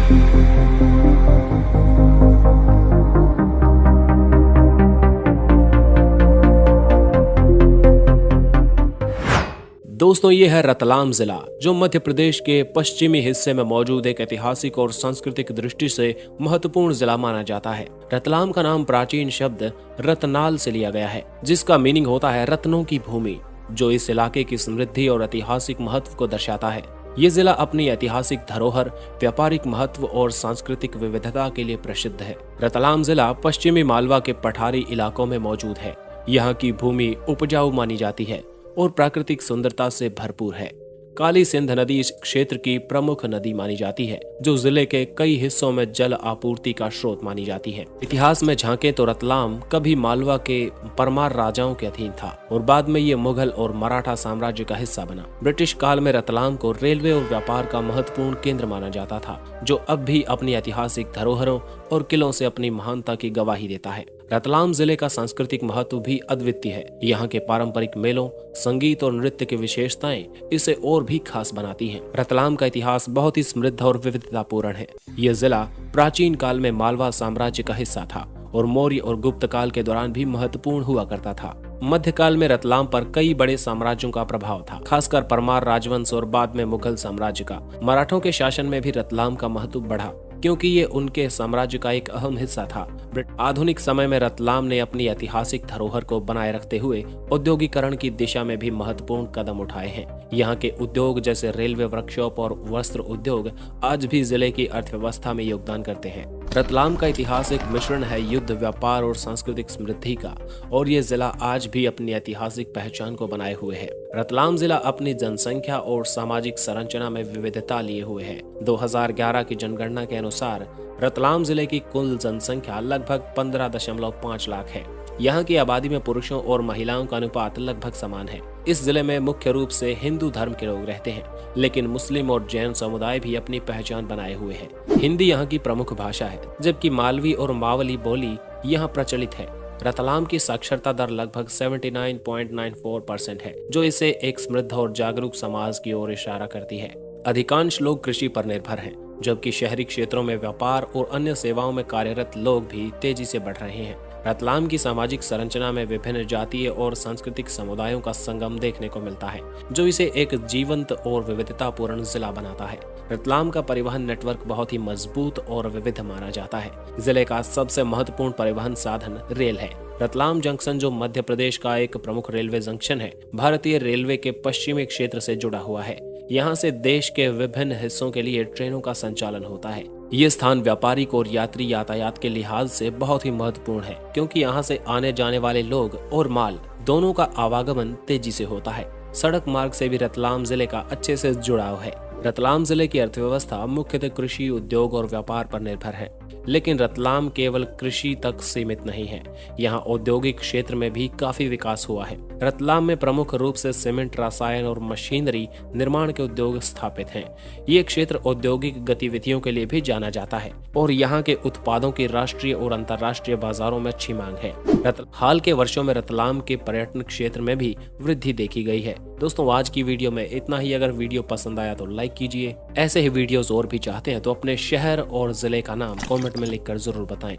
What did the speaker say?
दोस्तों, ये है रतलाम जिला, जो मध्य प्रदेश के पश्चिमी हिस्से में मौजूद एक ऐतिहासिक और सांस्कृतिक दृष्टि से महत्वपूर्ण जिला माना जाता है। रतलाम का नाम प्राचीन शब्द रतनाल से लिया गया है, जिसका मीनिंग होता है रत्नों की भूमि, जो इस इलाके की समृद्धि और ऐतिहासिक महत्व को दर्शाता है। ये जिला अपनी ऐतिहासिक धरोहर, व्यापारिक महत्व और सांस्कृतिक विविधता के लिए प्रसिद्ध है। रतलाम जिला पश्चिमी मालवा के पठारी इलाकों में मौजूद है। यहाँ की भूमि उपजाऊ मानी जाती है और प्राकृतिक सुंदरता से भरपूर है। काली सिंध नदी इस क्षेत्र की प्रमुख नदी मानी जाती है, जो जिले के कई हिस्सों में जल आपूर्ति का स्रोत मानी जाती है। इतिहास में झांके तो रतलाम कभी मालवा के परमार राजाओं के अधीन था और बाद में ये मुगल और मराठा साम्राज्य का हिस्सा बना। ब्रिटिश काल में रतलाम को रेलवे और व्यापार का महत्वपूर्ण केंद्र माना जाता था, जो अब भी अपनी ऐतिहासिक धरोहरों और किलों से अपनी महानता की गवाही देता है। रतलाम जिले का सांस्कृतिक महत्व भी अद्वितीय है। यहाँ के पारंपरिक मेलों, संगीत और नृत्य की विशेषताएं इसे और भी खास बनाती हैं। रतलाम का इतिहास बहुत ही समृद्ध और विविधतापूर्ण है। यह जिला प्राचीन काल में मालवा साम्राज्य का हिस्सा था और मौर्य और गुप्त काल के दौरान भी महत्वपूर्ण हुआ करता था। मध्यकाल में रतलाम पर कई बड़े साम्राज्यों का प्रभाव था, खासकर परमार राजवंश और बाद में मुगल साम्राज्य का। मराठों के शासन में भी रतलाम का महत्व बढ़ा, क्योंकि ये उनके साम्राज्य का एक अहम हिस्सा था। आधुनिक समय में रतलाम ने अपनी ऐतिहासिक धरोहर को बनाए रखते हुए औद्योगिकरण की दिशा में भी महत्वपूर्ण कदम उठाए हैं। यहाँ के उद्योग जैसे रेलवे, वर्कशॉप और वस्त्र उद्योग आज भी जिले की अर्थव्यवस्था में योगदान करते हैं। रतलाम का इतिहास एक मिश्रण है युद्ध, व्यापार और सांस्कृतिक समृद्धि का, और ये जिला आज भी अपनी ऐतिहासिक पहचान को बनाए हुए है। रतलाम जिला अपनी जनसंख्या और सामाजिक संरचना में विविधता लिए हुए है। 2011 की जनगणना के अनुसार रतलाम जिले की कुल जनसंख्या लगभग 15.5 लाख है। यहाँ की आबादी में पुरुषों और महिलाओं का अनुपात लगभग समान है। इस जिले में मुख्य रूप से हिंदू धर्म के लोग रहते हैं, लेकिन मुस्लिम और जैन समुदाय भी अपनी पहचान बनाए हुए हैं। हिंदी यहाँ की प्रमुख भाषा है, जबकि मालवी और मावली बोली यहाँ प्रचलित है। रतलाम की साक्षरता दर लगभग 79.94% है, जो इसे एक समृद्ध और जागरूक समाज की ओर इशारा करती है। अधिकांश लोग कृषि पर निर्भर हैं, जबकि शहरी क्षेत्रों में व्यापार और अन्य सेवाओं में कार्यरत लोग भी तेजी से बढ़ रहे हैं। रतलाम की सामाजिक संरचना में विभिन्न जातीय और सांस्कृतिक समुदायों का संगम देखने को मिलता है, जो इसे एक जीवंत और विविधतापूर्ण जिला बनाता है। रतलाम का परिवहन नेटवर्क बहुत ही मजबूत और विविध माना जाता है। जिले का सबसे महत्वपूर्ण परिवहन साधन रेल है। रतलाम जंक्शन, जो मध्य प्रदेश का एक प्रमुख रेलवे जंक्शन है, भारतीय रेलवे के पश्चिमी क्षेत्र से जुड़ा हुआ है। यहाँ से देश के विभिन्न हिस्सों के लिए ट्रेनों का संचालन होता है। ये स्थान व्यापारिक और यात्री यातायात के लिहाज से बहुत ही महत्वपूर्ण है, क्योंकि यहाँ से आने जाने वाले लोग और माल दोनों का आवागमन तेजी से होता है। सड़क मार्ग से भी रतलाम जिले का अच्छे से जुड़ाव है। रतलाम जिले की अर्थव्यवस्था मुख्यतः कृषि, उद्योग और व्यापार पर निर्भर है, लेकिन रतलाम केवल कृषि तक सीमित नहीं है। यहाँ औद्योगिक क्षेत्र में भी काफी विकास हुआ है। रतलाम में प्रमुख रूप से सीमेंट, रसायन और मशीनरी निर्माण के उद्योग स्थापित हैं। ये क्षेत्र औद्योगिक गतिविधियों के लिए भी जाना जाता है और यहाँ के उत्पादों की राष्ट्रीय और अंतर्राष्ट्रीय बाजारों में अच्छी मांग है। हाल के वर्षों में रतलाम के पर्यटन क्षेत्र में भी वृद्धि देखी गई है। दोस्तों, आज की वीडियो में इतना ही। अगर वीडियो पसंद आया तो लाइक कीजिए। ऐसे ही वीडियोस और भी चाहते हैं तो अपने शहर और जिले का नाम कमेंट में लिखकर जरूर बताएं।